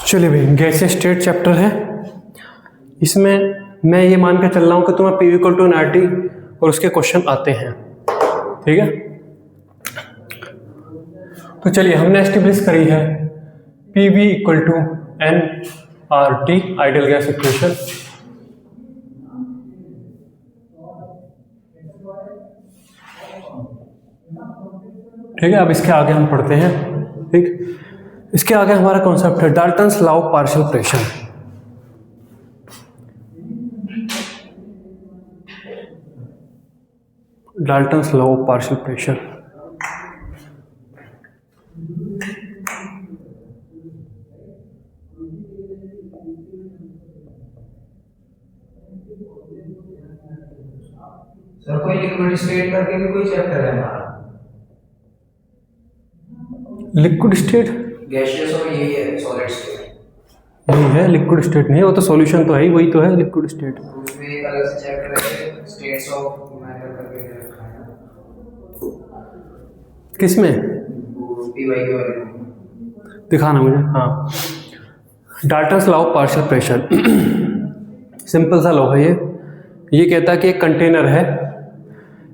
चलिए भाई, gases state chapter है। इसमें मैं ये मान के चल रहा हूँ कि तुम्हें PV इक्वल टू nRT और उसके क्वेश्चन आते हैं, ठीक है। तो चलिए, हमने एस्टेब्लिश करी है PV equal to nRT ideal gas equation. ठीक है, अब इसके आगे हम पढ़ते हैं। ठीक, इसके आगे हमारा कॉन्सेप्ट है Dalton's law of partial pressure. Dalton's law of partial pressure. Sir कोई लिक्विड स्टेट करके भी कोई चैप्टर है हमारा? लिक्विड स्टेट गैसियस और यही है सॉलिड स्टेट। नहीं है, लिक्विड स्टेट नहीं है, वो तो सॉल्यूशन तो है ही, वही तो है लिक्विड स्टेट। उसमें एक अलग से चैप्टर है स्टेट्स ऑफ मैटर करके दे रखा है। किसमें? पीवाई के बारे में दिखाना मुझे। हाँ, Dalton's law of partial pressure. Simple सा लॉ है ये कहता है कि एक कंटेनर है,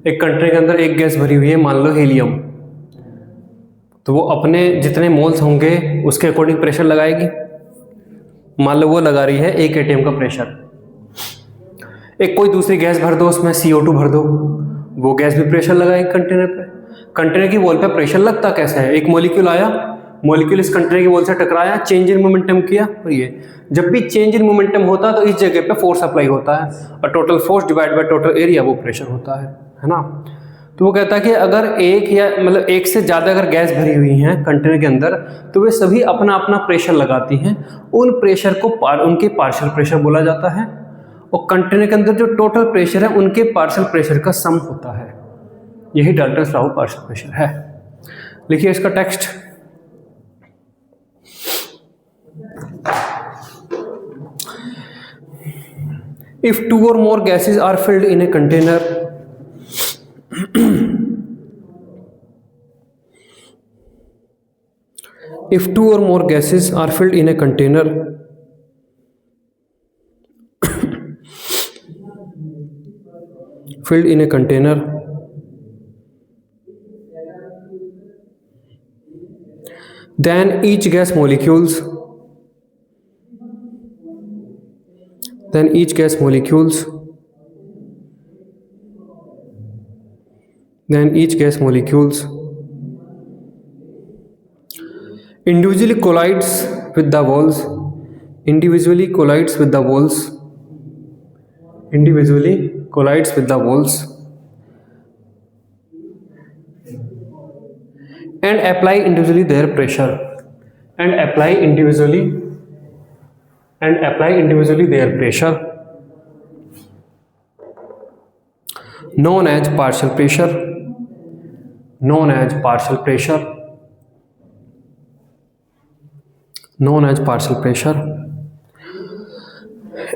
एक कंटेनर के अंदर एक गैस भरी हुई है, मान लो हीलियम। तो वो अपने जितने मोल्स होंगे उसके अकॉर्डिंग प्रेशर लगाएगी। मान लो वो लगा रही है 1 atm का प्रेशर। एक कोई दूसरी गैस भर दो, उसमें CO2 भर दो, वो गैस भी प्रेशर लगाएगी कंटेनर पे। कंटेनर की वॉल पे प्रेशर लगता कैसा है? एक मॉलिक्यूल आया, मॉलिक्यूल इस कंटेनर की वॉल से टकराया, चेंज इन मोमेंटम किया, और ये जब भी चेंज इन मोमेंटम होता है तो इस जगह पे फोर्स अप्लाई होता है, और total force divide by total area वो प्रेशर होता है ना। तो वो कहता है कि अगर एक या मतलब एक से ज़्यादा अगर गैस भरी हुई हैं कंटेनर के अंदर, तो वे सभी अपना अपना प्रेशर लगाती हैं। उन प्रेशर को उनके पार्शियल प्रेशर बोला जाता है, और कंटेनर के अंदर जो टोटल प्रेशर है उनके पार्शियल प्रेशर का सम होता है। यही Dalton's law of partial pressure है। लिखिए इसका text. If 2 or more gases are filled in a container, if 2 or more gases are filled in a container, filled in a container, then each gas molecules individually collides with the walls and apply individually their pressure known as partial pressure,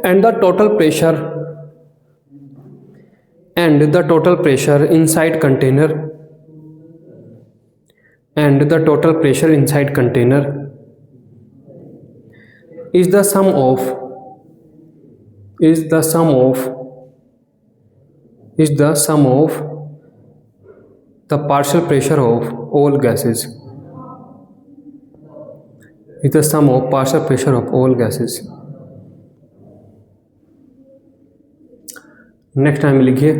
and the total pressure inside container is the sum of the partial pressure of all gases. Next time लिखिए,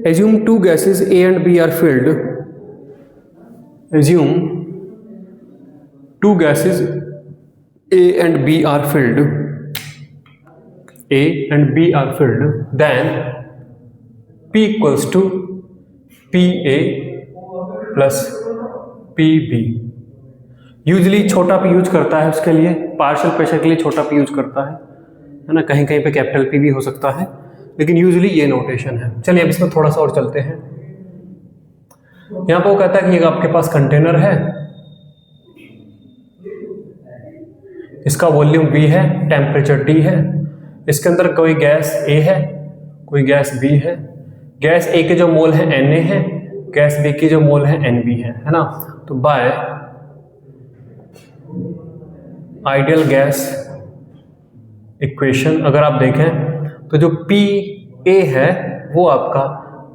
assume 2 gases A and B are filled. Assume 2 gases A and B are filled. Then P equals to PA plus PB. Usually छोटा P use करता है उसके लिए, partial pressure के लिए छोटा P use करता है ना। कहीं कहीं पे कैपिटल P भी हो सकता है, लेकिन यूजली ये नोटेशन है। चलिए अब इसमें थोड़ा सा और चलते हैं। यहाँ पर वो कहता है कि आपके पास कंटेनर है, इसका वॉल्यूम V है, टेम्परेचर T है, इसके अंदर कोई गैस A है, कोई गैस B है। गैस A के जो मोल है Na है, गैस B की जो मोल है NB है ना। तो बाय आइडियल गैस इक्वेशन अगर आप देखें तो जो पी ए है वो आपका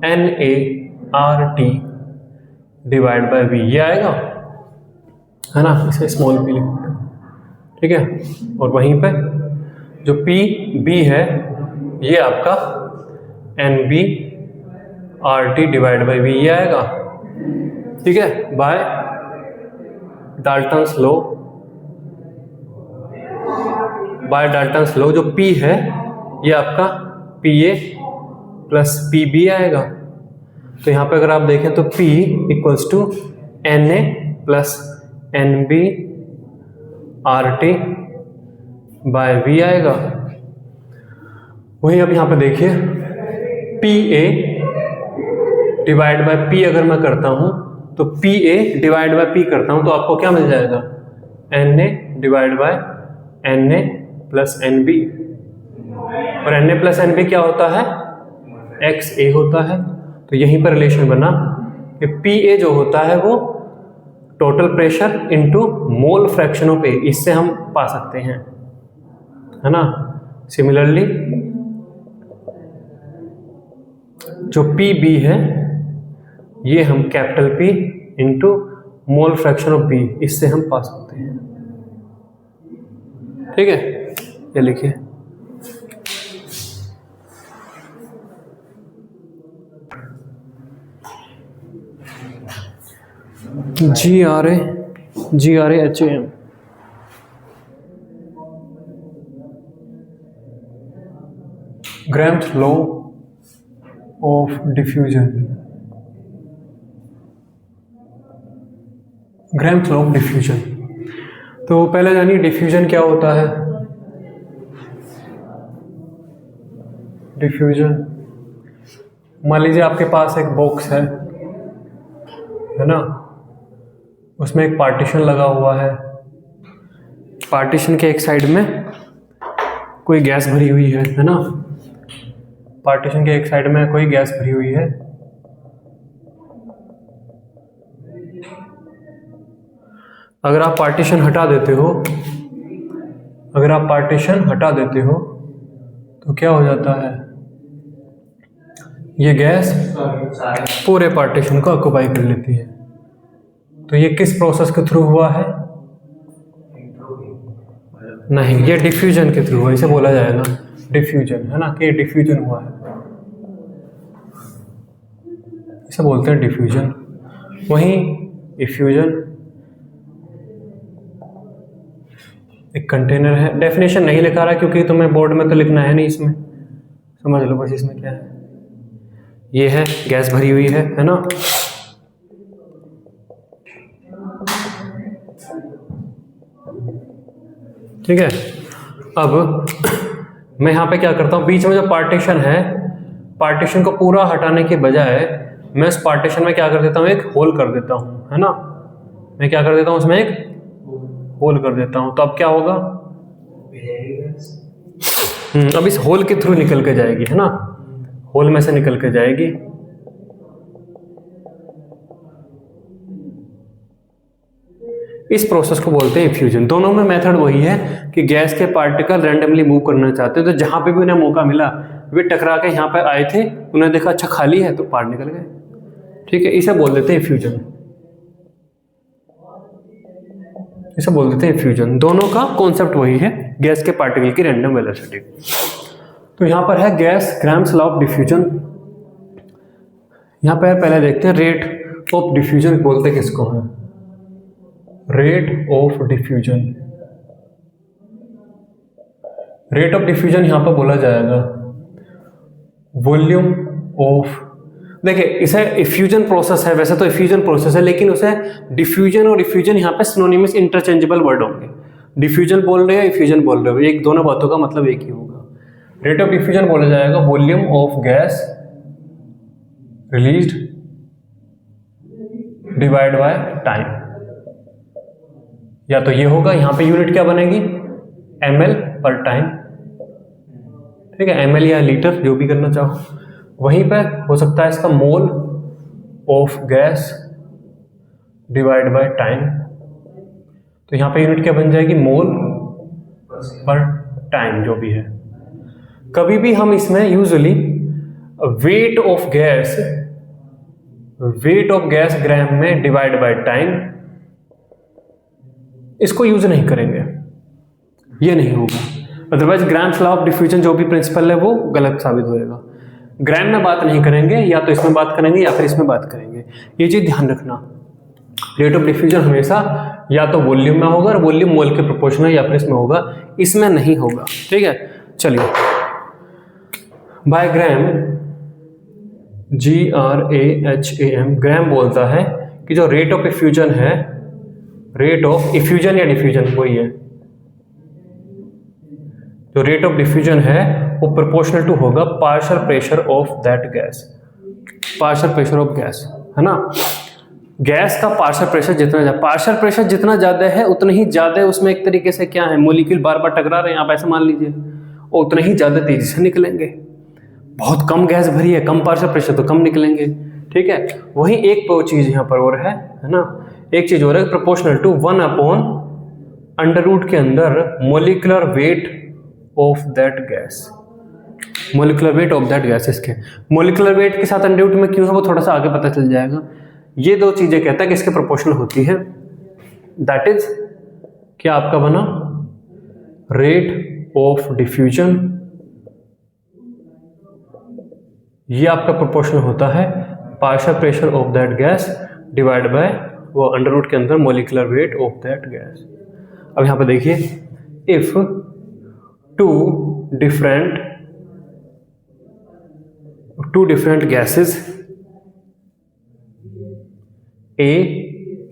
NaRT डिवाइड बाय V ये आएगा, है ना, इसे स्मॉल p लिखते हैं, ठीक है। और वहीं पे जो पी बी है ये आपका NbRT डिवाइड बाय V ये आएगा, ठीक है। By Dalton's law, by Dalton's law जो P है ये आपका Pa प्लस Pb आएगा। तो यहाँ पे अगर आप देखें तो P equals to Na plus Nb RT by V आएगा। वही अब यहाँ पे देखिए Pa डिवाइड बाय P अगर मैं करता हूँ तो Pa डिवाइड बाय P करता हूँ तो आपको क्या मिल जाएगा, Na divide by Na plus Nb, और Na प्लस Nb क्या होता है, XA होता है। तो यहीं पर रिलेशन बना कि Pa जो होता है वो total pressure into mole fraction of A, इससे हम पा सकते हैं, है ना। सिमिलरली जो Pb है ये हम capital P into mole fraction of B, इससे हम पा सकते हैं, ठीक है। ये लिखिए GRAHAM grams law of diffusion, grams law of diffusion. तो पहले जानिए डिफ्यूजन क्या होता है। डिफ्यूजन, मान लीजिए आपके पास एक बॉक्स है ना, उसमें एक पार्टीशन लगा हुआ है, पार्टीशन के एक साइड में कोई गैस भरी हुई है ना, पार्टीशन के एक साइड में कोई गैस भरी हुई है। अगर आप पार्टीशन हटा देते हो, अगर आप पार्टीशन हटा देते हो तो क्या हो जाता है, ये गैस पूरे पार्टीशन को ऑक्युपाई कर लेती है। तो ये किस प्रोसेस के थ्रू हुआ है, नहीं, ये डिफ्यूजन के थ्रू हुआ, इसे बोला जाएगा डिफ्यूजन, है ना, कि डिफ्यूजन हुआ है, इसे बोलते हैं डिफ्यूजन। वहीं इफ्यूजन एक कंटेनर है, डेफिनेशन नहीं लिखा रहा क्योंकि तुम्हें बोर्ड में तो लिखना है नहीं, इसमें समझ लो बस इसमें क्या है, ये है गैस भरी हुई है ना। ठीक है, अब मैं यहाँ पे क्या करता हूँ, बीच में जो पार्टीशन है, पार्टीशन को पूरा हटाने के बजाय मैं उस पार्टीशन में क्या कर देता हूँ, एक होल कर देता हूँ, है ना। मैं क्या कर देता हूँ, उसमें एक होल कर देता हूँ। तो अब क्या होगा, अब इस होल के थ्रू निकल के जाएगी, है ना, होल में से निकल के जाएगी। इस प्रोसेस को बोलते हैं इफ्यूजन। दोनों में मेथड वही है कि गैस के पार्टिकल रैंडमली मूव करना चाहते हैं, तो जहां पे भी उन्हें मौका मिला वे टकरा के यहाँ पे आए थे, उन्हें देखा अच्छा खाली है तो पार निकल गए, ठीक है। इसे बोल देते हैं इफ्यूजन, इसे बोल देते हैं इफ्यूजन। दोनों का कॉन्सेप्ट वही है, गैस के पार्टिकल की रैंडम वेलोसिटी। तो यहाँ पर है gas grams law of diffusion. यहाँ पर पहले देखते हैं रेट ऑफ डिफ्यूजन बोलते किसको है, rate of diffusion. Rate of diffusion यहां पर बोला जाएगा वॉल्यूम ऑफ, देखिए इसे इफ्यूजन प्रोसेस है, वैसे तो इफ्यूजन प्रोसेस है, लेकिन उसे डिफ्यूजन और इफ्यूजन यहां पे सिनोनिमस इंटरचेंजेबल वर्ड होंगे। डिफ्यूजन बोल रहे हो, इफ्यूजन बोल रहे हो, एक दोनों बातों का मतलब एक ही होगा। रेट ऑफ डिफ्यूजन बोला जाएगा volume of gas released divide by time, या तो ये होगा, यहां पे यूनिट क्या बनेगी, ml पर टाइम, ठीक है, ml या लीटर जो भी करना चाहो। वहीं पे हो सकता है इसका mole of gas divide by time. तो यहाँ पे यूनिट क्या बन जाएगी, मोल पर टाइम जो भी है। कभी भी हम इसमें यूजुअली वेट ऑफ गैस ग्राम में डिवाइड बाय टाइम इसको यूज नहीं करेंगे, ये नहीं होगा। Otherwise grams law of diffusion जो भी प्रिंसिपल है वो गलत साबित होएगा। ग्राम में बात नहीं करेंगे, या तो इसमें बात करेंगे या फिर इसमें बात करेंगे, ये चीज ध्यान रखना। रेट ऑफ डिफ्यूजन हमेशा या तो वॉल्यूम में होगा और वॉल्यूम मोल के प्रोपोर्शनल, या फिर इसमें होगा, इसमें नहीं होगा। ठीक है, चलिए बाय ग्राम, GRAHAM, ग्राम बोलता है कि जो रेट ऑफ इफ्यूजन है, रेट ऑफ इफ्यूजन या डिफ्यूजन वही है, जो रेट ऑफ डिफ्यूजन है वो प्रोपोर्शनल टू होगा partial pressure of that gas. Partial pressure of gas है ना, गैस का पार्शियल प्रेशर जितना ज्यादा है उतना ही ज्यादा उसमें एक तरीके से क्या है, मॉलिक्यूल बार बार टकरा रहे हैं, आप ऐसे मान लीजिए, और उतना ही ज्यादा तेजी से निकलेंगे। बहुत कम गैस भरी है, कम पार्शियल प्रेशर, तो कम निकलेंगे। ठीक है, वही एक चीज यहाँ पर और है ना, एक चीज और है, प्रोपोर्शनल टू 1/√के अंदर molecular weight of that gas. Molecular weight of that gas, इसके मोलिकुलर वेट के साथ अंडर में क्यों है वो थोड़ा सा आगे पता चल जाएगा। ये दो चीजें कहता है कि इसके प्रोपोर्शनल होती है। दैट इज क्या आपका बना, रेट ऑफ डिफ्यूजन, ये आपका प्रोपोर्शनल होता है partial pressure of that gas divide by वो अंडर के अंदर molecular weight of that gas. अब यहां पे देखिए, if two different gases A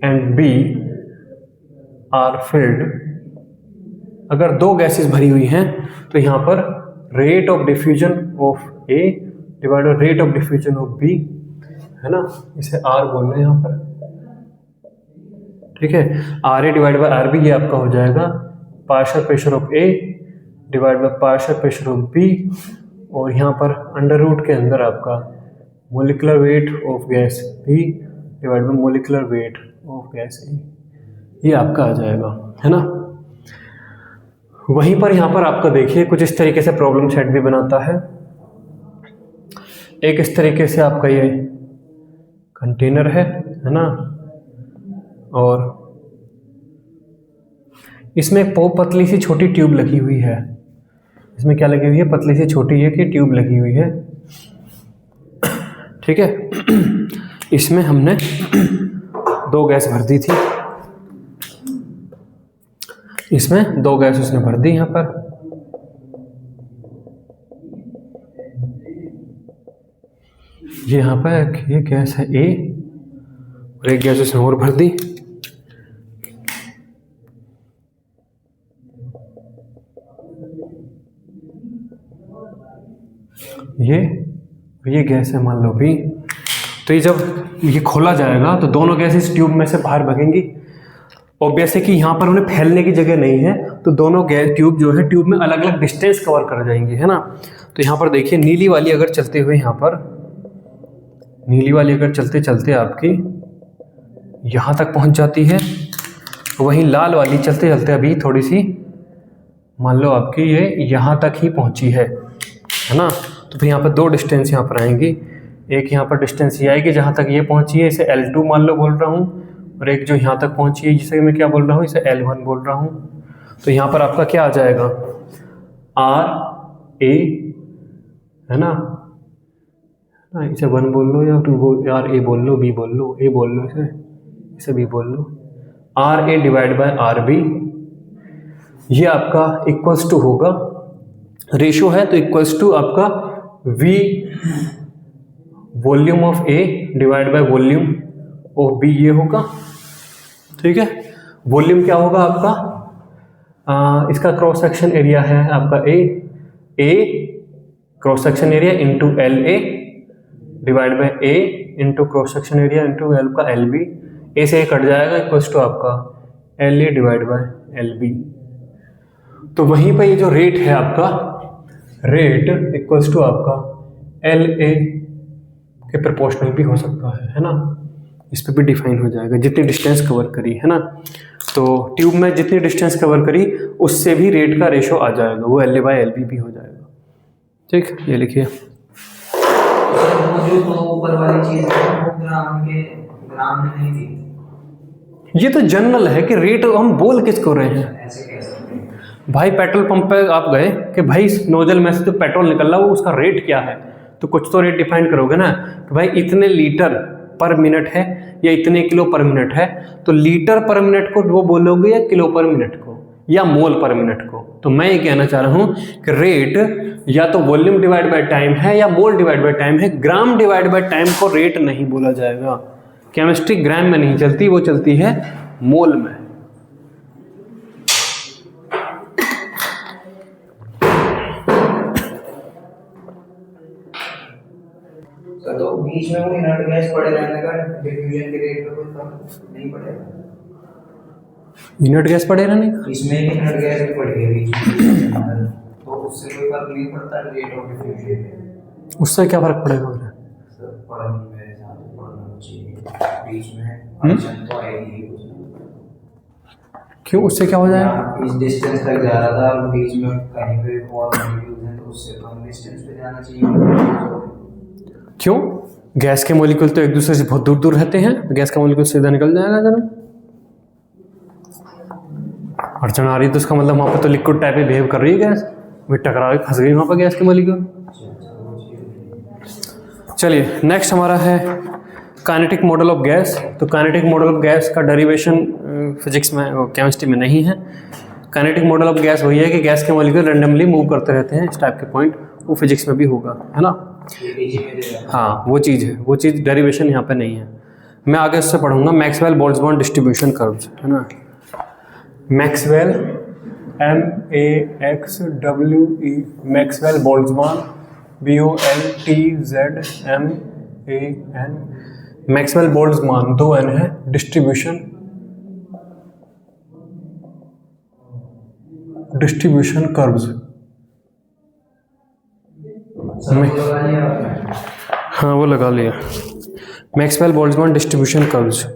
and B are filled, अगर दो गैसेस भरी हुई हैं तो यहां पर rate of diffusion of A divide by rate of diffusion of B है ना, इसे R बोल रहे हैं यहां पर। ठीक है, RA डिवाइड बाय RB, ये आपका हो जाएगा partial pressure of A divide by partial pressure of B, और यहाँ पर अंडर के अंदर आपका molecular weight of gas B divide by molecular weight of gas A, ये आपका आ जाएगा है ना। वहीं पर यहाँ पर आपका देखिए कुछ इस तरीके से प्रॉब्लम सेट भी बनाता है। एक इस तरीके से आपका ये कंटेनर है ना, और इसमें एक पतली सी छोटी ट्यूब लगी हुई है। इसमें क्या लगी हुई है, पतली सी छोटी ये की ट्यूब लगी हुई है। ठीक है, इसमें हमने दो गैस भर दी थी, इसमें दो गैस उसने भर दी यहां पर। ये यहां पर ये गैस है A और एक गैस उसने और भर दी। ये गैस है मान लो B। तो ये जब ये खोला जाएगा तो दोनों गैस इस ट्यूब में से बाहर भगेंगी। ऑब्वियस है कि यहाँ पर उन्हें फैलने की जगह नहीं है, तो दोनों गैस ट्यूब जो है ट्यूब में अलग अलग डिस्टेंस कवर कर जाएंगी है ना। तो यहाँ पर देखिए नीली वाली अगर चलते हुए यहाँ पर नीली वाली अगर चलते चलते आपकी यहाँ तक पहुँच जाती है, वहीं लाल वाली चलते चलते अभी थोड़ी सी मान लो आपकी ये यहाँ तक ही पहुँची है ना। तो फिर यहाँ पर दो डिस्टेंस यहाँ पर आएंगी, एक यहाँ पर डिस्टेंस ये आएगी जहाँ तक ये पहुँची है, इसे L2 मान लो बोल रहा हूँ, और एक जो यहाँ तक पहुँची है जिसे मैं क्या बोल रहा हूँ, इसे L1 बोल रहा हूँ। तो यहाँ पर आपका क्या आ जाएगा, R A है ना, इसे 1 बोल लो या 2 बोल, R A बोल लो, B बोल लो, A बोल लो, इसे B बोल लो, R A divide bye R B, ये आपका इक्वल्स टू होगा, रेशो है तो इक्वल्स टू आपका V volume of A divide by volume of B, ये होगा। ठीक है, वॉल्यूम क्या होगा आपका, इसका क्रॉस सेक्शन एरिया है आपका A cross section area into LA divide by A into cross section area into L का LB, A से कट जाएगा इक्वल्स टू आपका LA डिवाइड बाय LB। तो वहीं पर ये जो रेट है आपका, रेट इक्वल्स टू आपका LA के प्रोपोर्शनल भी हो सकता है ना। इस पे भी डिफाइन हो जाएगा जितनी डिस्टेंस कवर करी है ना। तो ट्यूब में जितनी डिस्टेंस कवर करी उससे भी रेट का रेशो आ जाएगा, वो LA/LB भी हो जाएगा। ठीक, ये लिखिए। वो जो तो ऊपर वाली चीज है वो ग्राम में नहीं थी। ये तो जनरल है कि रेट हम बोल किसको रहे हैं। ऐसे कह सकते हैं भाई पेट्रोल पंप पे आप गए कि भाई इस नोजल में से जो पेट्रोल निकल रहा है वो उसका रेट क्या है, तो कुछ तो रेट डिफाइन करोगे ना कि भाई इतने लीटर पर मिनट है या इतने किलो पर मिनट है। तो लीटर पर मिनट को वो बोलोगे या किलो पर मिनट को या मोल पर मिनट को। तो मैं ये कहना चाह रहा हूँ कि रेट या तो वॉल्यूम डिवाइड बाय टाइम है या मोल डिवाइड बाय टाइम है। ग्राम डिवाइड बाय टाइम को रेट नहीं बोला जाएगा। केमिस्ट्री ग्राम में नहीं चलती, वो चलती है मोल में। तो बीच में वो इनर्ट गैस पड़े रहने का डिफ्यूजन के रेट पे कोई फर्क नहीं पड़ेगा। इनर्ट गैस पड़े रहने का इसमें एक इनर्ट गैस भी पड़ी है बीच में, तो उससे कोई फर्क नहीं पड़ता रेट ऑफ डिफ्यूजन में। उससे क्या फर्क पड़ेगा मुझे? पढ़ने में ज़्यादा पढ़ना चाहिए, बीच में अड़चन तो आएगी। क्यों, उससे क्या हो जाएगा? इस डिस्टेंस तक जा रहा था, बीच में कहीं पे और मॉलिक्यूल्स हैं तो उससे कम डिस्टेंस पे जाना चाहिए। क्यों? गैस के मॉलिक्यूल तो एक दूसरे से बहुत दूर दूर रहते हैं, गैस का मॉलिक्यूल सीधा निकल जाएगा जरा। अड़चन आ रही है तो उसका मतलब वहाँ पर तो लिक्विड टाइप में बिहेव कर रही है गैस, वे टकरा के फंस गई वहाँ पर गैस के मॉलिक्यूल। चलिए नेक्स्ट हमारा है काइनेटिक मॉडल ऑफ गैस। तो काइनेटिक मॉडल ऑफ गैस का डेरिवेशन फिजिक्स में केमिस्ट्री में नहीं है। काइनेटिक मॉडल ऑफ गैस वही है कि गैस के मॉलिक्यूल रैंडमली मूव करते रहते हैं, इस टाइप के पॉइंट, वो फिजिक्स में भी होगा, है ना। हाँ वो चीज़ है, वो चीज़ डेरिवेशन यहाँ पे नहीं है। मैं आगे उससे पढ़ूंगा मैक्सवेल बोल्ट्जमान डिस्ट्रीब्यूशन कर्व्स, है ना। Maxwell MAXWE Maxwell Boltzmann BOLTZMAN Maxwell Boltzmann 2 N है डिस्ट्रीब्यूशन कर्व्स। हाँ वो लगा लिया, मैक्सवेल बोल्ट्जमान डिस्ट्रीब्यूशन कर्व्स।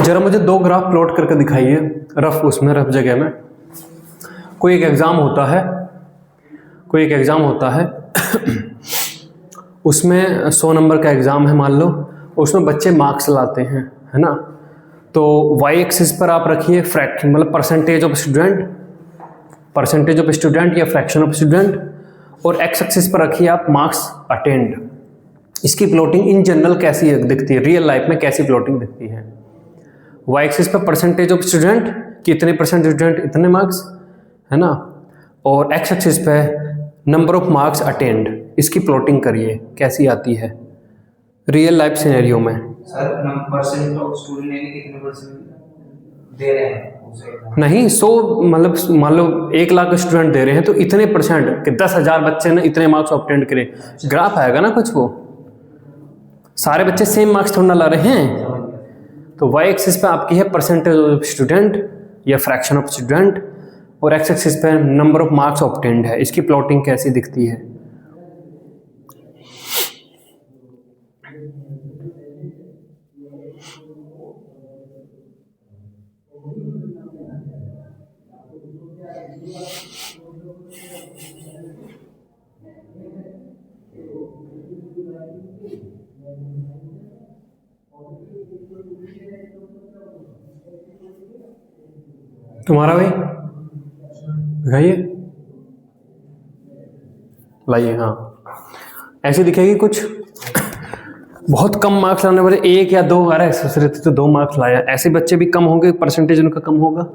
जरा मुझे 2 ग्राफ प्लॉट करके दिखाइए रफ, उसमें रफ जगह में। कोई एक एग्ज़ाम होता है उसमें 100 नंबर का एग्ज़ाम है मान लो, उसमें बच्चे मार्क्स लाते हैं, है ना। तो वाई एक्सिस पर आप रखिए फ्रैक्शन, मतलब परसेंटेज ऑफ स्टूडेंट या फ्रैक्शन ऑफ स्टूडेंट, और एक्स एक्सिस पर रखिए आप मार्क्स अटेंड। इसकी प्लॉटिंग इन जनरल कैसी दिखती है, रियल लाइफ में कैसी प्लॉटिंग दिखती है? वाई एक्सिस पर परसेंटेज ऑफ स्टूडेंट कि इतने परसेंट स्टूडेंट इतने मार्क्स, है ना, और एक्स एक्सिस पे नंबर ऑफ मार्क्स अटेंड। इसकी प्लॉटिंग करिए कैसी आती है रियल लाइफ सिनेरियो में। सर परसेंट ऑफ स्टूडेंट ने कितने परसेंट दे रहे हैं नहीं, 100 मतलब मान लो 1 लाख स्टूडेंट दे रहे हैं तो इतने परसेंट कि 10,000 बच्चे ने इतने मार्क्स ऑब्टेन करे, ग्राफ आएगा ना कुछ। वो सारे बच्चे सेम मार्क्स थोड़ा ना ला रहे हैं। तो वाई एक्सिस पे आपकी है परसेंटेज ऑफ स्टूडेंट या फ्रैक्शन ऑफ स्टूडेंट, और एक्स एक्सिस पे नंबर ऑफ मार्क्स ऑब्टेन्ड है। इसकी प्लॉटिंग कैसी दिखती है? तुम्हारा भाई दिखाइए, लाइए। हाँ ऐसी दिखेगी कुछ। बहुत कम मार्क्स लाने वाले 1 या 2, अरे तो 2 मार्क्स लाया, ऐसे बच्चे भी कम होंगे, परसेंटेज उनका कम होगा।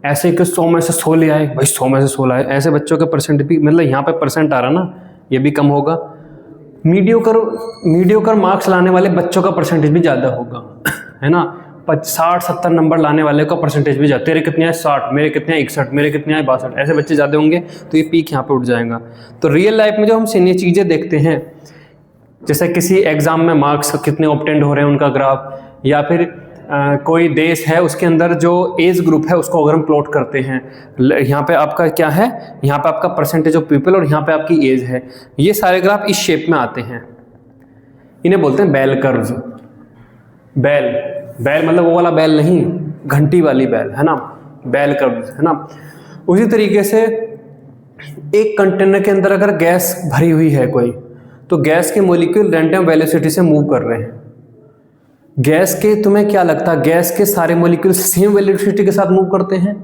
ऐसे कि 100 में से 100 ले आए, भाई 100 में से 100 लाए, ऐसे बच्चों का परसेंट भी, मतलब यहाँ पे परसेंट आ रहा ना, ये भी कम होगा। मीडियोकर मार्क्स लाने वाले बच्चों का परसेंटेज भी ज़्यादा होगा, है ना। 60-70 नंबर लाने वाले का परसेंटेज भी ज़्यादा। तेरे कितने हैं 60, मेरे कितने हैं 61, मेरे कितने हैं 62, ऐसे बच्चे ज़्यादा होंगे तो ये पीक यहाँ पे उठ जाएगा। तो रियल लाइफ में जो हम ये चीज़ें देखते हैं, जैसे किसी एग्ज़ाम में मार्क्स कितने ऑब्टेंड हो रहे हैं उनका ग्राफ, या फिर कोई देश है उसके अंदर जो एज ग्रुप है उसको अगर हम प्लॉट करते हैं, यहाँ पे आपका क्या है, यहाँ पे आपका परसेंटेज ऑफ पीपल और यहाँ पे आपकी एज है, ये सारे ग्राफ इस शेप में आते हैं, इन्हें बोलते हैं बेल कर्व्स। बेल बेल मतलब वो वाला बेल नहीं, घंटी वाली बेल, है ना, बेल कर्व्स, है ना। उसी तरीके से एक कंटेनर के अंदर अगर गैस भरी हुई है कोई, तो गैस के मॉलिक्यूल रैंडम वेलोसिटी से मूव कर रहे हैं। गैस के, तुम्हें क्या लगता है गैस के सारे मॉलिक्यूल सेम वेलोसिटी के साथ मूव करते हैं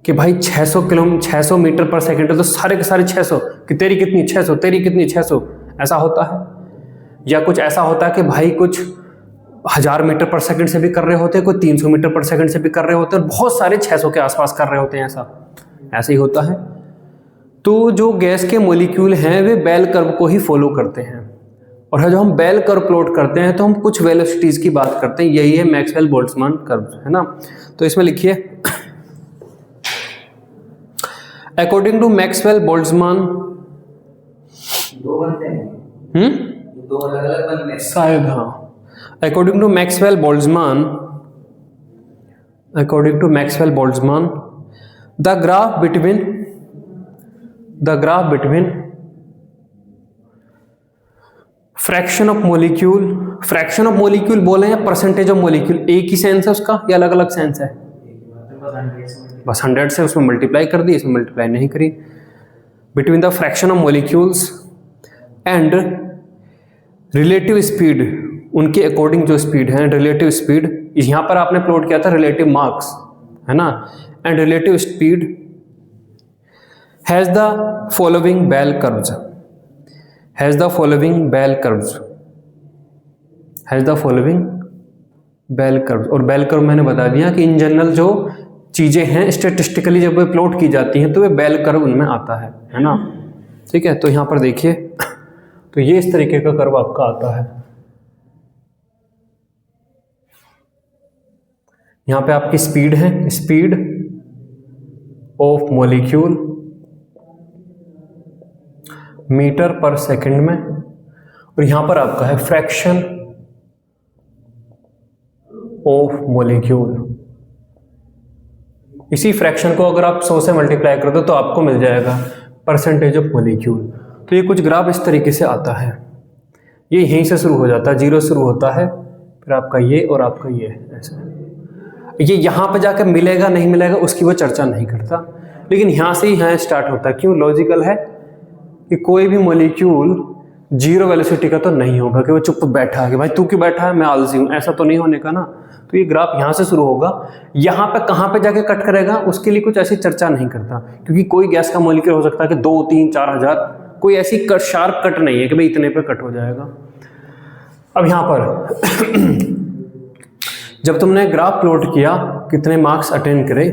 कि भाई 600 मीटर पर सेकंड है तो सारे के सारे 600, कि तेरी कितनी 600, तेरी कितनी 600, ऐसा होता है? या कुछ ऐसा होता है कि भाई कुछ 1000 मीटर पर सेकंड से भी कर रहे होते हैं, कोई 300 मीटर पर सेकंड से भी कर रहे होते हैं, बहुत सारे 600 के आसपास कर रहे होते हैं, ऐसा ही होता है। तो जो गैस के मॉलिक्यूल हैं वे बेल कर्व को ही फॉलो करते हैं, और जो हम बेल कर्व प्लॉट करते हैं तो हम कुछ वेलोसिटीज की बात करते हैं, यही है मैक्सवेल बोल्ट्जमान कर्व, है ना। तो इसमें लिखिए अकॉर्डिंग टू मैक्सवेल बोल्ट्जमान, दो बनते हैं, दो अलग अलग बनते हैं शायद, हाँ, according to Maxwell Boltzmann, according to Maxwell Boltzmann the graph between fraction of molecule बोले या परसेंटेज ऑफ मॉलिक्यूल, एक ही सेंस है उसका या अलग अलग सेंस है? बस 100 से उसमें मल्टीप्लाई कर दी, इसमें मल्टीप्लाई नहीं करी। Between the fraction of molecules and relative speed, उनके अकॉर्डिंग जो स्पीड है, रिलेटिव स्पीड, यहां पर आपने प्लॉट किया था रिलेटिव मार्क्स, है ना, and relative speed has the following bell curves, has the following bell curves, has the following bell curves. और बेल कर्व मैंने बता दिया कि इन जनरल जो चीजें हैं स्टेटिस्टिकली जब वे प्लॉट की जाती हैं तो वे बेल कर्व उनमें आता है ना, ठीक है। तो यहां पर देखिए, तो ये इस तरीके का कर्व आपका आता है। यहां पे आपकी स्पीड है, स्पीड ऑफ मॉलिक्यूल मीटर पर सेकंड में, और यहां पर आपका है फ्रैक्शन ऑफ मॉलिक्यूल। इसी फ्रैक्शन को अगर आप 100 से मल्टीप्लाई कर दो तो आपको मिल जाएगा परसेंटेज ऑफ मॉलिक्यूल। तो ये कुछ ग्राफ इस तरीके से आता है, ये यहीं से शुरू हो जाता है, 0 शुरू होता है, फिर आपका ये और आपका ये, ऐसा। ये यहाँ पे जाकर मिलेगा नहीं मिलेगा उसकी वो चर्चा नहीं करता, लेकिन यहाँ से ही यहाँ स्टार्ट होता है। क्यों? लॉजिकल है कि कोई भी मॉलिक्यूल 0 वेलोसिटी का तो नहीं होगा कि वो चुप बैठा है कि भाई तू क्यों बैठा है, मैं आलसी हूँ, ऐसा तो नहीं होने का ना। तो ये ग्राफ यहाँ से शुरू होगा, यहाँ पे कहाँ पे जाके कट करेगा उसके लिए कुछ ऐसी चर्चा नहीं करता, क्योंकि कोई गैस का मॉलिक्यूल हो सकता है कि 2, 3, 4 हजार, कोई ऐसी कट शार्प कट नहीं है कि भाई इतने पे कट हो जाएगा। अब यहाँ पर जब तुमने ग्राफ प्लॉट किया कितने मार्क्स अटेंड करे,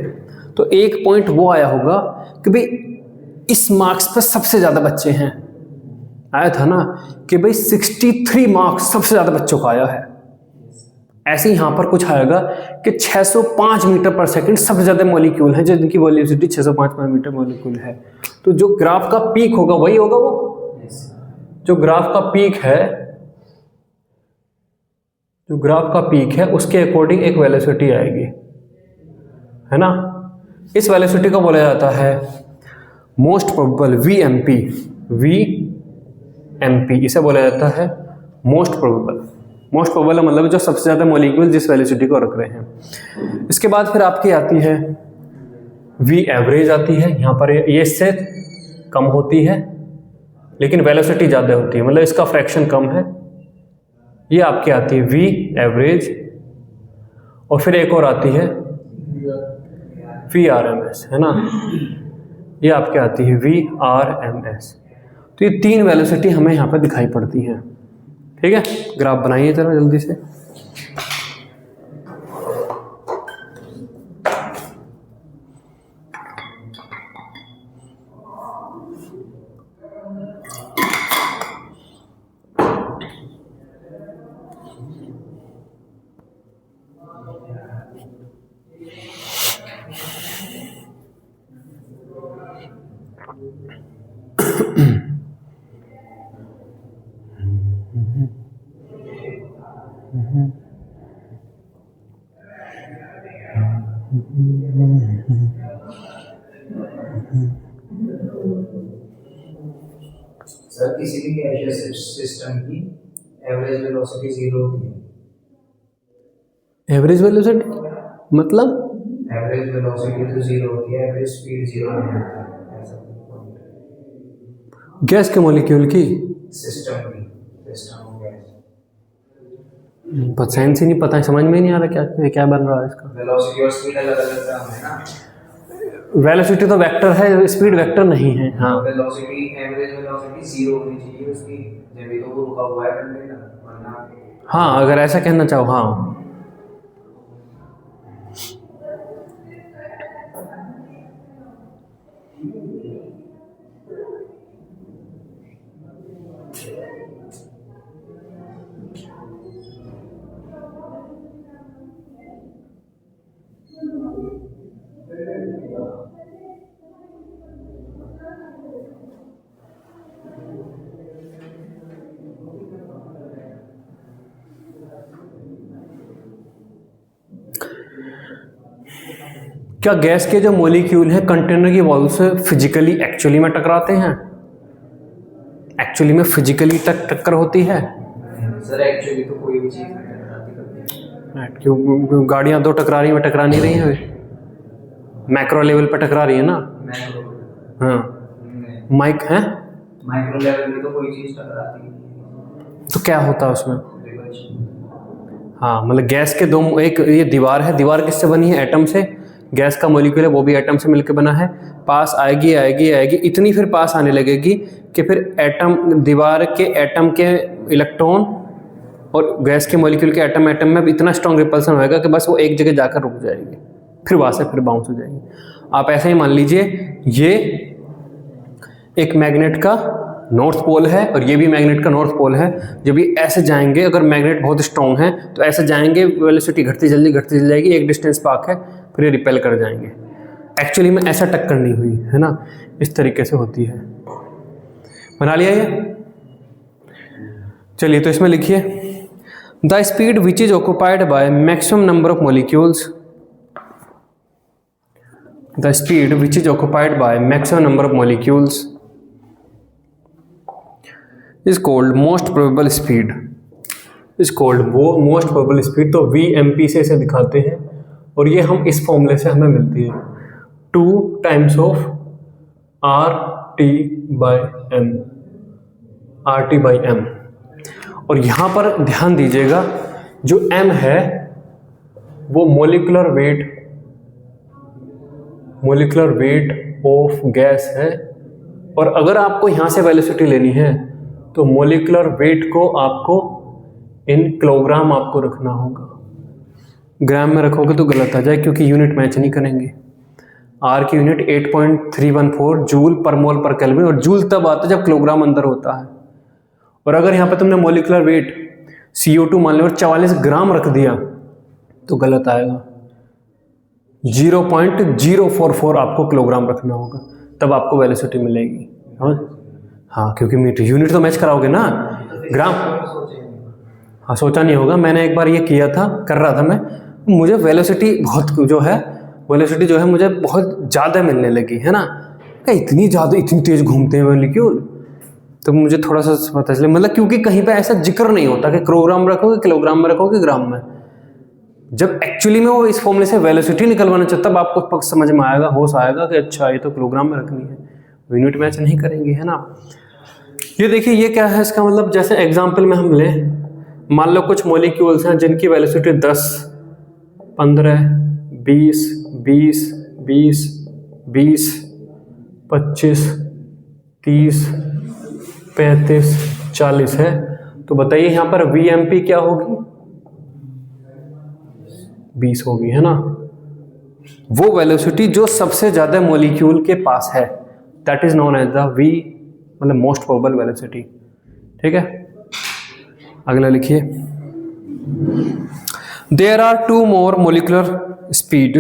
तो एक पॉइंट वो आया होगा कि भाई इस मार्क्स पे सबसे ज्यादा बच्चे हैं, आया था ना कि भाई 63 मार्क्स सबसे ज्यादा बच्चों का आया है। ऐसे ही यहां पर कुछ आएगा कि 605 मीटर पर सेकंड सबसे ज्यादा मॉलिक्यूल है जिनकी वेलोसिटी 605 मीटर मॉलिक्यूल है। तो जो ग्राफ का पीक होगा वही होगा, वो जो ग्राफ का पीक है, जो ग्राफ का पीक है उसके अकॉर्डिंग एक वेलोसिटी आएगी, है ना। इस वेलोसिटी को बोला जाता है मोस्ट प्रोबेबल, VMP, VMP इसे बोला जाता है मोस्ट प्रोबेबल। मोस्ट प्रोबेबल मतलब जो सबसे ज्यादा मॉलिक्यूल जिस वेलोसिटी को रख रहे हैं। इसके बाद फिर आपकी आती है V एवरेज आती है, यहाँ पर ये इससे कम होती है लेकिन वेलोसिटी ज्यादा होती है, मतलब इसका फ्रैक्शन कम है। ये आपकी आती है V एवरेज, और फिर एक और आती है VRMS, है ना, ये आपकी आती है VRMS। तो ये 3 वेलोसिटी हमें यहाँ पर दिखाई पड़ती हैं, ठीक है। ग्राफ बनाइए जरा जल्दी से। सर किसी भी गैसियस सिस्टम की एवरेज वेलोसिटी 0 होती है। एवरेज वेलोसिटी मतलब एवरेज वेलोसिटी तो 0 होती है, एवरेज स्पीड 0 नहीं होती है, ऐसा गैस के मॉलिक्यूल की सिस्टम की सिस्टम हो गैस बस साइंस ही नहीं पता है, समझ में ही नहीं आ रहा क्या क्या बन रहा है इसका। वेलोसिटी और स्पीड अलग अलग टर्म है ना। वेलोसिटी तो वेक्टर है, स्पीड वेक्टर नहीं है। हाँ वेलोसिटी एवरेज वेलोसिटी 0 होनी चाहिए उसकी, जब भी तो वो रुका हुआ है कंटेनर, वरना हाँ, अगर ऐसा कहना चाहो हाँ। क्या गैस के जो मॉलिक्यूल हैं कंटेनर की वॉल से फिजिकली एक्चुअली में टकराते हैं? एक्चुअली में फिजिकली टक्कर होती है? सर एक्चुअली तो कोई भी चीज नहीं टकराती कभी। क्यों गाड़ियां दो टकरा रही हैं, टकरा नहीं रही हैं अभी? मैक्रो लेवल पर टकरा रही है ना। मैक्रो हाँ माइक है, माइक्रो लेवल में तो कोई चीज टकराती नहीं। तो क्या होता है उसमें? रिवर्स। हाँ मतलब गैस के दो, एक ये दीवार है, दीवार किससे बनी है? एटम से। गैस का मॉलिक्यूल है वो भी एटम से मिलकर बना है। पास आएगी आएगी आएगी, इतनी फिर पास आने लगेगी कि फिर एटम, दीवार के एटम के इलेक्ट्रॉन और गैस के मॉलिक्यूल के एटम एटम में इतना स्ट्रॉन्ग रिपल्सन होएगा कि बस वो एक जगह जाकर रुक जाएगी, फिर वहाँ से फिर बाउंस हो जाएगी। आप ऐसे ही मान लीजिए ये एक मैग्नेट का नॉर्थ पोल है और ये भी मैग्नेट का नॉर्थ पोल है। जब ये ऐसे जाएंगे, अगर मैग्नेट बहुत स्ट्रॉन्ग है तो ऐसे जाएंगे, वेलोसिटी घटती चली जाएगी, एक डिस्टेंस पाक है, फिर ये रिपेल कर जाएंगे। एक्चुअली में ऐसा टक्कर नहीं हुई है ना, इस तरीके से होती है। बना लिया ये? चलिए तो इसमें लिखिए the speed which is occupied by maximum number of molecules, the speed which is occupied by maximum number of molecules is called most probable speed, is called वो most probable speed। तो VMP से इसे दिखाते हैं और ये हम इस फॉर्मूले से हमें मिलती है 2 times of RT/m, RT/m। और यहाँ पर ध्यान दीजिएगा जो m है वो मोलिकुलर वेट ऑफ गैस है। और अगर आपको यहाँ से वेलोसिटी लेनी है तो मोलिकुलर वेट को आपको इन किलोग्राम आपको रखना होगा। ग्राम में रखोगे तो गलत आ जाए क्योंकि यूनिट मैच नहीं करेंगे। आर की यूनिट 8.314 जूल पर मोल पर केल्विन, और जूल तब आता है जब किलोग्राम अंदर होता है। और अगर यहाँ पे तुमने मोलिकुलर वेट CO2 मान लो और 44 ग्राम रख दिया तो गलत आएगा। 0.044 आपको किलोग्राम रखना होगा, तब आपको वेलोसिटी मिलेगी। हाँ क्योंकि मीटर यूनिट तो मैच कराओगे ना, ग्राम। हाँ सोचा नहीं होगा, मैंने एक बार ये किया था, कर रहा था मैं, मुझे वेलोसिटी जो है मुझे बहुत ज़्यादा मिलने लगी है ना। इतनी ज़्यादा, इतनी तेज़ घूमते हैं मॉलिक्यूल, तो मुझे थोड़ा सा पता चले, मतलब क्योंकि कहीं पे ऐसा जिक्र नहीं होता कि किलोग्राम रखोगे, किलोग्राम में रखोगे, ग्राम में। जब एक्चुअली में वो इस फॉर्मूले से वेलोसिटी निकलवाना चाहता तब आपको पक्का समझ में आएगा, होश आएगा कि अच्छा ये तो किलोग्राम में रखनी है, यूनिट मैच नहीं करेंगे है ना। ये देखिए ये क्या है, इसका मतलब जैसे एग्जांपल में हम लें, मान लो कुछ मॉलिक्यूल्स हैं जिनकी वेलोसिटी 10, 15, 20, 20, 20, 20, 25, 30, 35, 40 है। तो बताइए यहाँ पर VMP क्या होगी? 20 होगी है ना। वो वेलोसिटी जो सबसे ज़्यादा मॉलिक्यूल के पास है, that is known as the V, मतलब मोस्ट प्रोबेबल वेलोसिटी। ठीक है, अगला लिखिए there are two more molecular speed,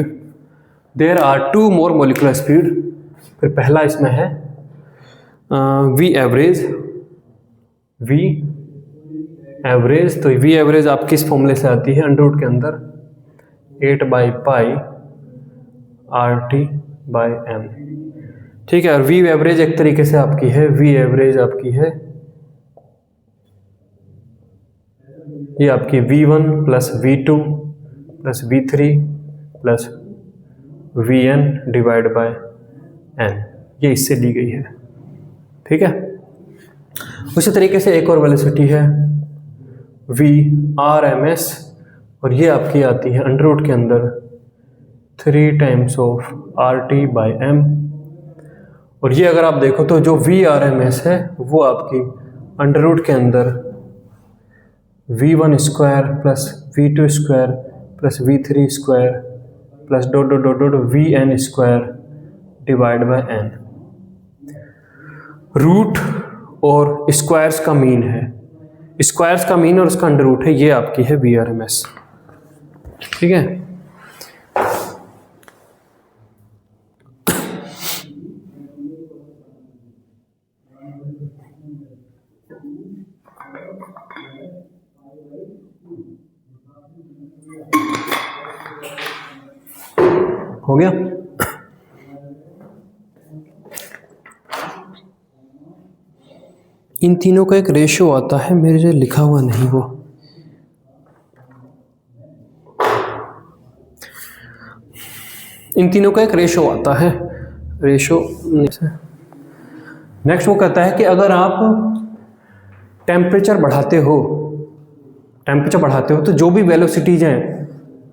there are two more molecular speed. फिर पहला इसमें है V एवरेज। तो V एवरेज आपकी इस फॉर्मूले से आती है अंडर के अंदर 8/π RT/m। ठीक है। और वी एवरेज एक तरीके से आपकी है, वी एवरेज आपकी है ये आपकी V1 plus V2 plus V3 plus Vn divide by n, ये इससे दी गई है। ठीक है। उसी तरीके से एक और वेलोसिटी है VRMS, और ये आपकी आती है अंडर रूट के अंदर 3 times of RT by m। और ये अगर आप देखो तो जो VRMS है वो आपकी अंडर रूट के अंदर V1 square plus V2 square plus V3 square plus dot dot dot dot Vn square divide by n। Root और स्क्वायर्स का मीन है, स्क्वायर्स का मीन और उसका अंडर रूट है, ये आपकी है VRMS। ठीक है। हो गया। इन तीनों का एक रेशियो आता है, मेरे जो लिखा हुआ नहीं वो, इन तीनों का एक रेशियो आता है, रेशियो। नेक्स्ट वो कहता है कि अगर आप टेम्परेचर बढ़ाते हो तो जो भी वेलोसिटीज हैं,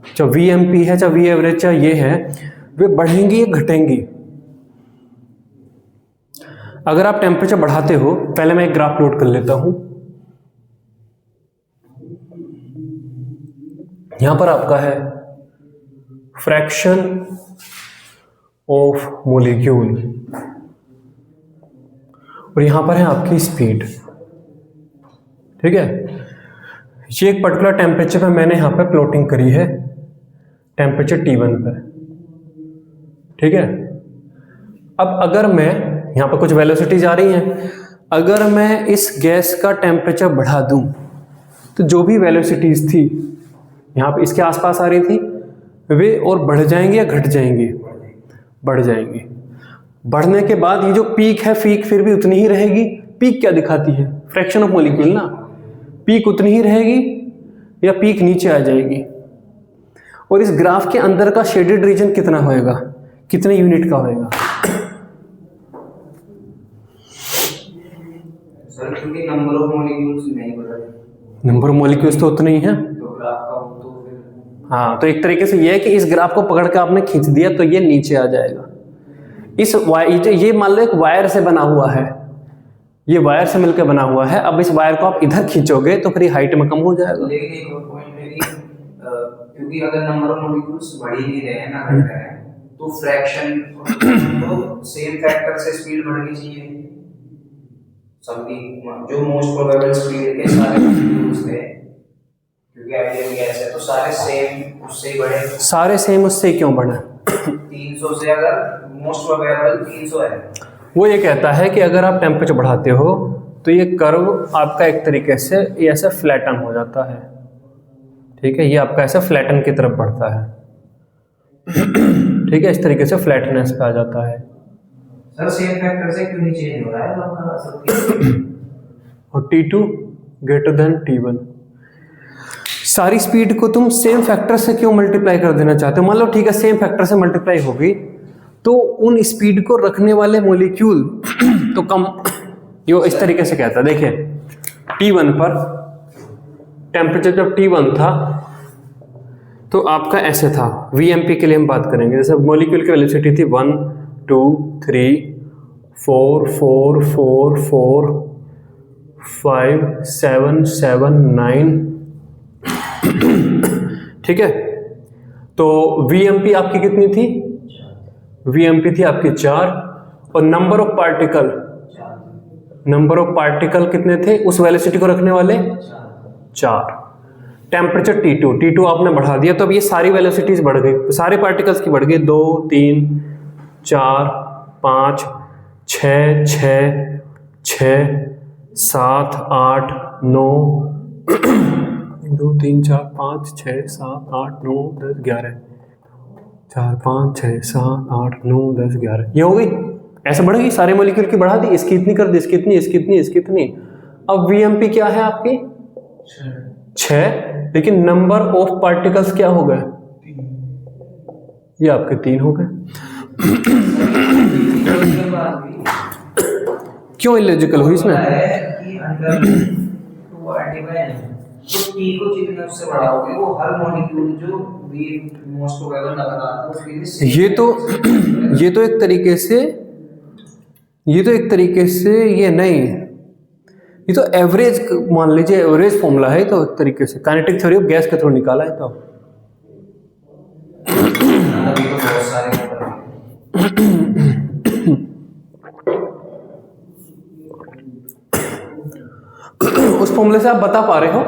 चाहे VMP है, चाहे V एवरेज, चाहे ये है, वे बढ़ेंगी या घटेंगी। अगर आप टेम्परेचर बढ़ाते हो, पहले मैं एक ग्राफ प्लॉट कर लेता हूं। यहां पर आपका है फ्रैक्शन ऑफ मोलिक्यूल और यहां पर है आपकी स्पीड। ठीक है। ये एक पर्टिकुलर टेम्परेचर पे मैंने यहां पर प्लॉटिंग करी है, टेम्परेचर T1 पे। ठीक है। अब अगर मैं यहां पर कुछ वेलोसिटीज आ रही हैं, अगर मैं इस गैस का टेम्परेचर बढ़ा दूं तो जो भी वेलोसिटीज थी यहां पर इसके आसपास आ रही थी, वे और बढ़ जाएंगी या घट जाएंगी? बढ़ जाएंगी। बढ़ने के बाद ये जो पीक है, पीक फिर भी उतनी ही रहेगी। पीक क्या दिखाती है? फ्रैक्शन ऑफ मॉलिक्यूल ना। पीक उतनी ही रहेगी या पीक नीचे आ जाएगी? और इस ग्राफ के अंदर का शेडेड रीजन कितना होएगा, कितने यूनिट का होएगा? सर क्योंकि नंबर ऑफ मॉलिक्यूल्स नहीं बदल, नंबर ऑफ मॉलिक्यूल्स तो उतने ही हैं। तो ग्राफ का तो फिर हाँ, तो एक तरीके से ये है कि इस ग्राफ को पकड़ के आपने खींच दिया तो ये नीचे आ जाएगा। इस ये मान लो एक वायर से बना हुआ है, ये वायर से मिलकर बना हुआ है। अब इस वायर को आप इधर खींचोगे तो फिर हाइट में कम हो जाएगा। लेकिन एक और पॉइंट है कि क्योंकि अगर नंबर ऑफ मॉलिक्यूल्स बढ़ ही नहीं रहे हैं ना घट रहे हैं, तो फ्रैक्शन तो सेम फैक्टर से स्पीड बढ़नी चाहिए सबकी। जो मोस्ट प्रोबेबल स्पीड के सारे मॉलिक्यूल्स थे, क्योंकि आइडियल गैस है, तो सारे सेम उससे ही बढ़े। सारे सेम उससे क्यों बढ़े? 300 से, अगर मोस्ट प्रोबेबल 300 है, वो ये कहता है कि अगर आप टेम्परेचर बढ़ाते हो तो ये कर्व आपका एक तरीके से ये ऐसे फ्लैटन हो जाता है। ठीक है। ये आपका ऐसे फ्लैटन की तरफ बढ़ता है। ठीक है। इस तरीके से फ्लैटनेस पे आ जाता है। सर सेम फैक्टर से क्यों नहीं चेंज हो रहा है आपका सबकी? और T2 ग्रेटर देन T1। सारी स्पीड को तुम सेम फैक्टर से क्यों मल्टीप्लाई कर देना चाहते हो? मान लो ठीक है, सेम फैक्टर से मल्टीप्लाई होगी तो उन स्पीड को रखने वाले मॉलिक्यूल तो कम, यो इस तरीके से कहता है। देखिए T1 पर टेम्परेचर जब T1 था तो आपका ऐसे था। VMP के लिए हम बात करेंगे, जैसे मॉलिक्यूल की वेलोसिटी थी 1 2 3 4 4 4 4 5 7 7 9। ठीक है। तो VMP आपकी कितनी थी? VMP थी आपकी 4, और नंबर ऑफ पार्टिकल कितने थे उस वेलोसिटी को रखने वाले? 4। टेम्परेचर T2 आपने बढ़ा दिया तो अब ये सारी वेलोसिटीज बढ़ गई, सारे पार्टिकल्स की बढ़ गई। 2 3 4 5 6 6 6 7 8 9 2 3 4 5 6 7 8 9 10 11 4 5 6 7 8 9 10 11, ये हो गई ऐसे बढ़ेगी, सारे मॉलिक्यूल की बढ़ा दी, इसकी इतनी कर दी, इसकी इतनी, इसकी इतनी, इसकी इतनी। अब वीएमपी क्या है आपकी 6, लेकिन नंबर ऑफ पार्टिकल्स क्या हो गए, ये आपके 3 हो गए। क्यों इलॉजिकल हुई इसमें? तो टी को जितने उससे बढ़ाओगे वो हर मॉलिक्यूल जो वी मोस्ट प्रोबेबल लग रहा था उसके लिए ये तो एक तरीके से ये नहीं, ये तो एवरेज मान लीजिए, एवरेज फॉर्मूला है तो एक तरीके से काइनेटिक थ्योरी ऑफ गैस के थ्रू निकाला है। तो अभी तो बहुत सारे उस फॉर्मूले से आप बता पा रहे हो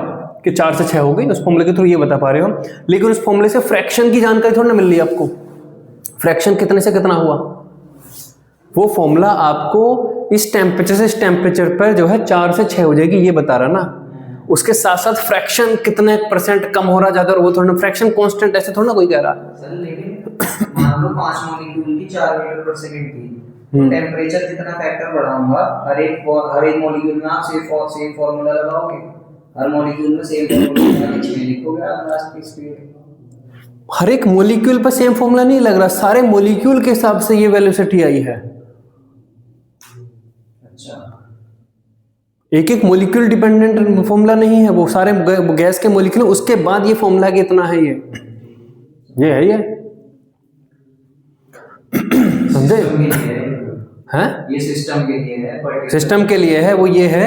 कि 4 से 6 हो गई, उस फॉर्मूले के थ्रू ये बता पा रहे हो, लेकिन उस फॉर्मूले से फ्रैक्शन की जानकारी थोड़ी ना मिल रही है आपको, फ्रैक्शन कितने से कितना हुआ। वो फॉर्मूला आपको इस टेम्परेचर से इस टेम्परेचर पर जो है 4 से 6 हो जाएगी, ये बता रहा ना। उसके साथ साथ फ्रैक्शन कितने % कम हो रहा ज्यादा, और वो थोड़ा ना फ्रैक्शन कांस्टेंट ऐसे थोड़ा ना कोई कह रहा। सर लेकिन मान लो 5 मॉलिक्यूल की 4 मीटर पर सेकंड थी, टेम्परेचर जितना फैक्टर बढ़ाऊंगा हर एक मॉलिक्यूल में आप सेम फार्मूला लगाओगे, हर मॉलिक्यूल में सेम फार्मूला लगा के लिखोगे आप लास्ट की स्पीड। हर एक मॉलिक्यूल पर सेम फॉर्मूला नहीं लग रहा, सारे मॉलिक्यूल के हिसाब से ये वेलोसिटी आई है। अच्छा, एक एक मॉलिक्यूल डिपेंडेंट फॉर्मूला नहीं है, वो सारे गैस के मॉलिक्यूल, उसके बाद ये फॉर्मूला कितना है, ये है ये समझे हैं? ये सिस्टम के लिए है, सिस्टम के लिए है। वो ये है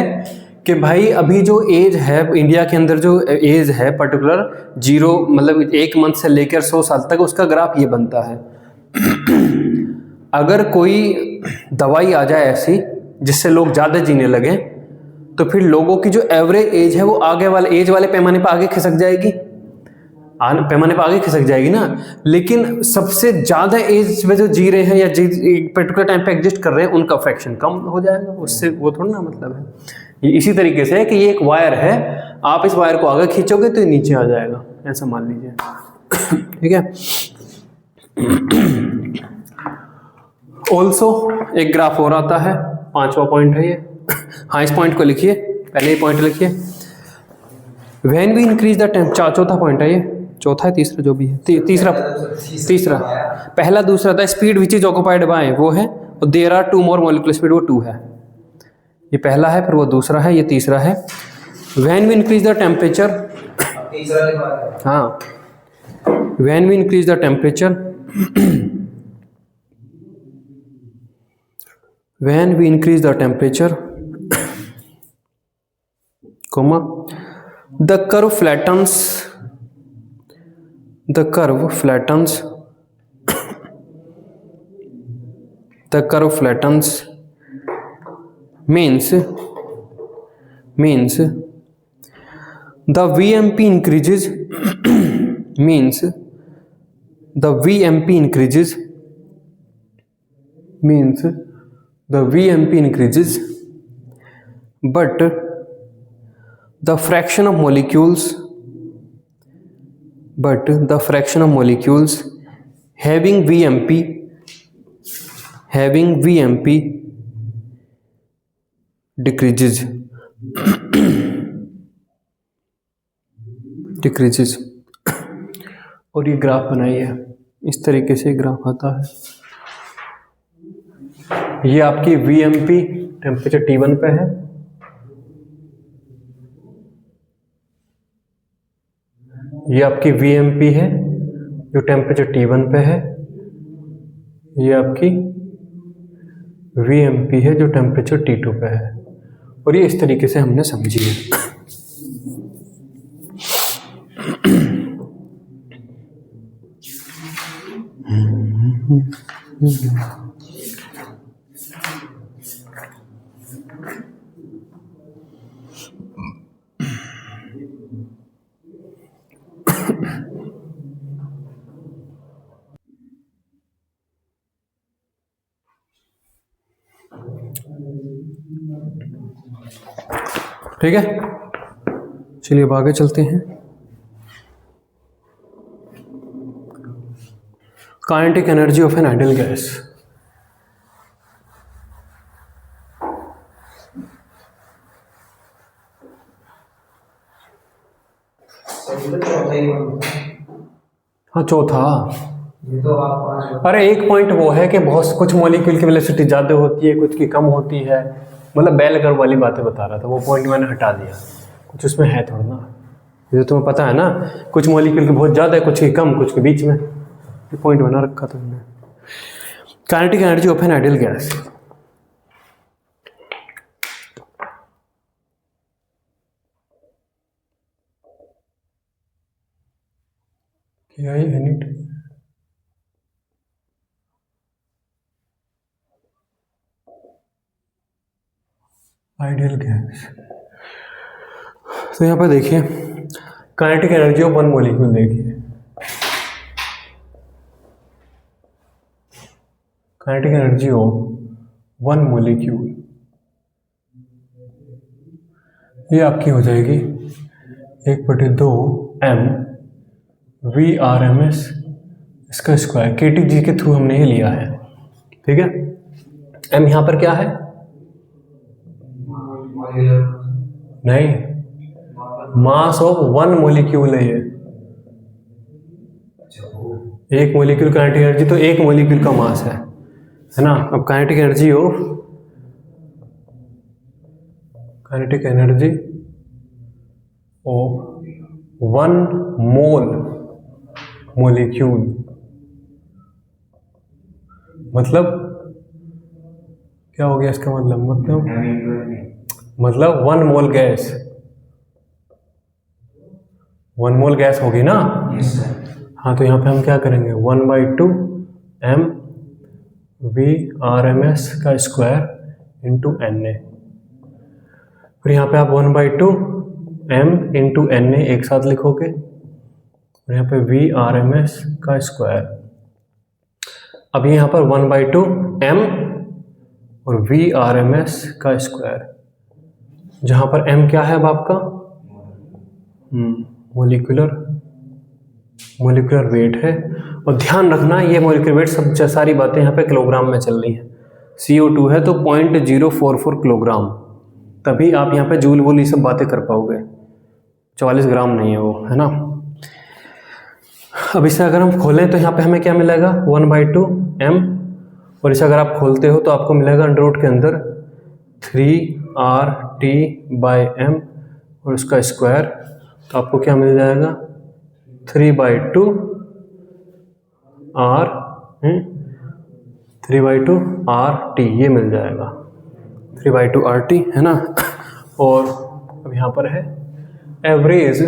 कि भाई अभी जो एज है इंडिया के अंदर, जो एज है पर्टिकुलर 0 मतलब 1 मंथ से लेकर 100 साल तक, उसका ग्राफ ये बनता है। अगर कोई दवाई आ जाए ऐसी जिससे लोग ज़्यादा जीने लगे, तो फिर लोगों की जो एवरेज एज है वो आगे वाले एज वाले पैमाने पर आगे खिसक जाएगी, पैमाने पर आगे खिसक जाएगी ना। लेकिन सबसे ज़्यादा एज में जो जी रहे हैं या एक पर्टिकुलर टाइम पे एग्जिस्ट कर रहे हैं, उनका फ्रैक्शन कम हो जाएगा, उससे वो थोड़ा ना मतलब है। इसी तरीके से है कि ये एक वायर है, आप इस वायर को आगे खींचोगे तो ये नीचे आ जाएगा, ऐसा मान लीजिए। ठीक है। ऑल्सो एक ग्राफ और आता है, 5वां पॉइंट है ये। हाँ, इस पॉइंट को लिखिए, पहले ये पॉइंट लिखिए। When we increase the temperature, चौथा पॉइंट है ये, चौथा है तीसरा जो भी है, तीसरा पहला दूसरा था speed which is occupied by, वो है, और there are 2 more molecular speed, वो 2 है। ये पहला है, फिर वो दूसरा है, ये तीसरा है। When we increase the temperature, हाँ, when we increase the temperature, when we increase the temperature, comma, the curve flattens, the curve flattens means the VMP increases means the VMP increases but the fraction of molecules having VMP decreases और ये graph बनाइए, इस तरीके से graph आता है। ये आपकी VMP टेम्परेचर T1 पे है, ये आपकी VMP है जो टेम्परेचर T1 पे है, ये आपकी VMP है जो टेम्परेचर T2 पे है, और ये इस तरीके से हमने समझी है। ठीक है, चलिए अब आगे चलते हैं। Kinetic energy of an ideal gas. सही तो चौथा ही बनता है। हाँ चौथा। ये तो आप 5 अरे एक पॉइंट वो है कि बहुत कुछ मॉलिक्यूल की वेलोसिटी ज़्यादा होती है, कुछ की कम होती है, मतलब बेल कर्व वाली बातें बता रहा था, वो पॉइंट मैंने हटा दिया। कुछ उसमें है थोड़ा ना, ये तो तुम्हें पता है ना, कुछ मॉलिक्यूल की बहुत ज़्यादा है, कुछ की कम, कुछ के बीच में, ये पॉइंट बना रखा था तुमने। Kinetic energy of an ideal gas. क्या है यूनिट? Ideal gas. तो यहाँ पर देखिए kinetic energy of one molecule, देखिए kinetic energy of one molecule, ये आपकी हो जाएगी 1/2 mv/ms इसका स्क्वायर, KTG के थ्रू हमने ये लिया है, ठीक है। m यहाँ पर क्या है? नहीं, मास ऑफ वन मॉलिक्यूल है ये। एक मॉलिक्यूल काइनेटिक एनर्जी तो एक मॉलिक्यूल का मास है ना। अब kinetic energy of one mole molecule, मतलब क्या हो गया इसका मतलब one mole gas, one mole gas होगी ना। हाँ तो यहाँ पे हम क्या करेंगे, 1/2 mv/ms का स्क्वायर इंटू Na, फिर यहाँ पे आप 1/2 m इंटू Na एक साथ लिखोगे, और यहाँ पे v/ms का स्क्वायर। अब यहाँ पर 1/2 m और v/ms का स्क्वायर, जहाँ पर m क्या है अब आपका मोलिकुलर वेट है। और ध्यान रखना ये मोलिकुलर वेट सब सारी बातें यहाँ पे किलोग्राम में चल रही हैं। CO2 है तो 0.044 किलोग्राम, तभी आप यहाँ पे जूल वूल ये सब बातें कर पाओगे, 44 ग्राम नहीं है वो, है ना। अब इसे अगर हम खोलें तो यहाँ पे हमें क्या मिलेगा, 1/2 m, और इसे अगर आप खोलते हो तो आपको मिलेगा अंडर रूट के अंदर 3RT/m और उसका स्क्वायर, तो आपको क्या मिल जाएगा 3/2 RT, ये मिल जाएगा 3/2 RT, है ना। और अब यहाँ पर है एवरेज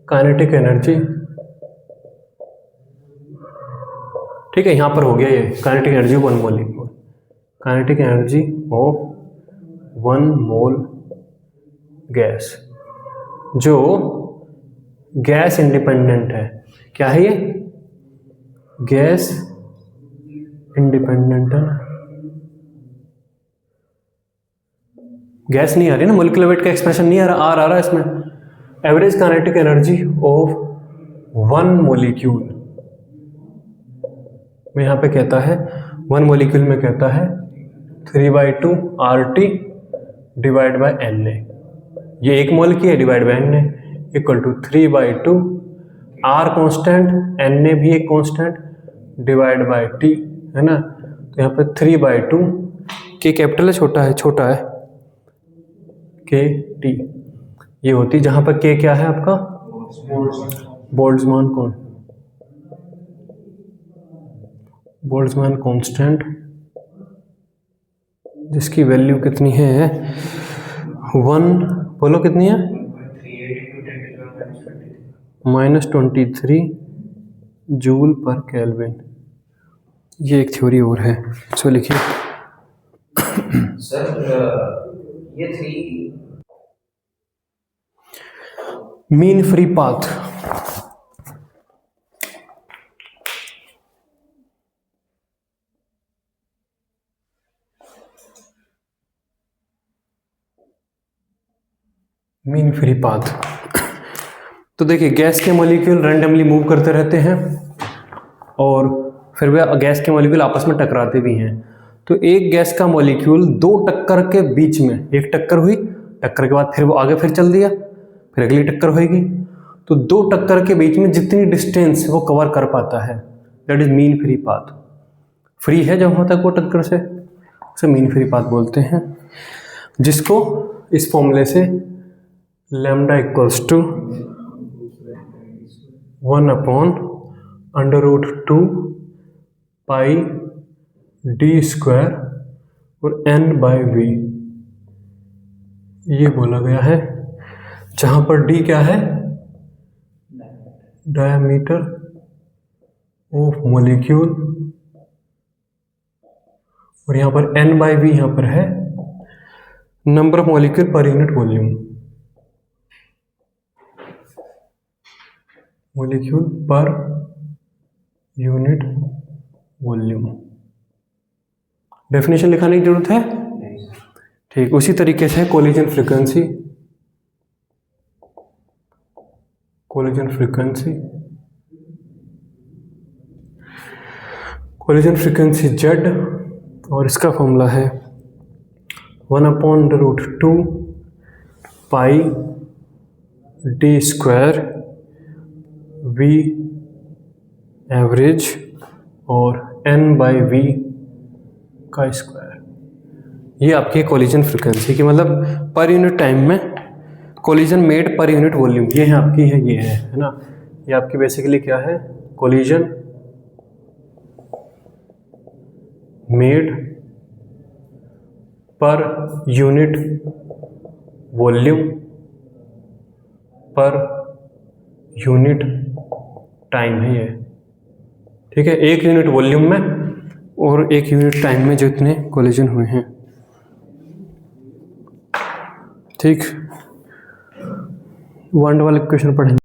काइनेटिक एनर्जी, ठीक है, यहाँ पर हो गया ये kinetic energy of one molecule, kinetic energy of one mole gas, जो गैस इंडिपेंडेंट है। क्या है ये, गैस इंडिपेंडेंट है ना। गैस नहीं आ रही ना, मोलिकुलर वेट का एक्सप्रेशन नहीं आ रहा इसमें। Average kinetic energy of one molecule में यहाँ पे कहता है, वन मॉलिक्यूल में कहता है 3/2 RT डिवाइड बाय Na, ये एक मोल की है, divide by Na equal to 3/2 R constant, Na भी एक कॉन्स्टेंट, डिवाइड बाय T, है ना। तो यहाँ पे 3/2 K कैपिटल है, छोटा है KT, ये होती, जहाँ पर K क्या है आपका बोल्ट्जमान कांस्टेंट, जिसकी वैल्यू कितनी है 1, बोलो कितनी है, -23 जूल पर केल्विन। ये एक थ्योरी और है, सो लिखिए। सर ये 3 mean free path, mean free path. तो देखिए गैस के मॉलिक्यूल रैंडमली मूव करते रहते हैं और फिर वे गैस के मॉलिक्यूल आपस में टकराते भी हैं। तो एक गैस का मॉलिक्यूल दो टक्कर के बीच में, एक टक्कर हुई, टक्कर के बाद फिर वो आगे फिर चल दिया, फिर अगली टक्कर होएगी, तो दो टक्कर के बीच में जितनी डिस्टेंस वो कवर कर पाता है that is mean free path. Free है जहाँ तक वो टक्कर से, उसे मीन फ्री पाथ बोलते हैं, जिसको इस फॉर्मूले से lambda equals to 1/√2 pi D square और n/v ये बोला गया है, जहां पर d क्या है, डायमीटर ऑफ मॉलिक्यूल, और यहाँ पर n/v यहाँ पर है number of molecule per unit volume, molecule per unit volume. Definition लिखाने की जरूरत है? ठीक, उसी तरीके से collision frequency, collision frequency, collision frequency z, और इसका फॉर्मूला है 1/√2 pi D square v average और n/v का स्क्वायर। ये आपकी कोलिजन फ्रीक्वेंसी की मतलब पर यूनिट टाइम में collision made per unit volume, ये है आपकी, है ये है ना, ये आपकी बेसिकली क्या है, collision made per unit volume per unit time है ये, ठीक है, एक यूनिट वॉल्यूम में और एक यूनिट टाइम में जो इतने कोलिजन हुए हैं। ठीक, वन वाला क्वेश्चन पढ़ेंगे।